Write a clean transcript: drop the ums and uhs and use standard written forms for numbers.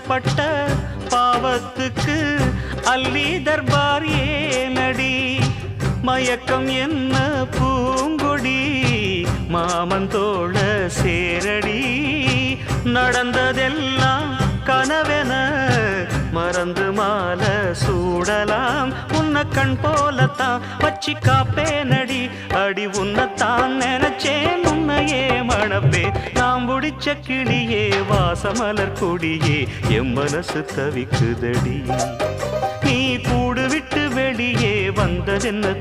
பட்ட பாவத்துக்கு அல்லி தர்பார் ஏனடி மயக்கம் என்ன பூங்கொடி மாமன் தோழ சேரடி நடந்ததெல்லாம் கனவென மறந்து மாலை சூடலாம் உன்னை கண் போலத்தான் வச்சி காப்பேனடி அடி உன்னைத்தான் நினைச்சேன் உன்னையே மணப்பே நாம் முடிச்ச கிளியே வாசமலர் கொடியே எம் மனசு தவிக்குதடி நீ கூடு விட்டு வெளியே வந்ததென்ன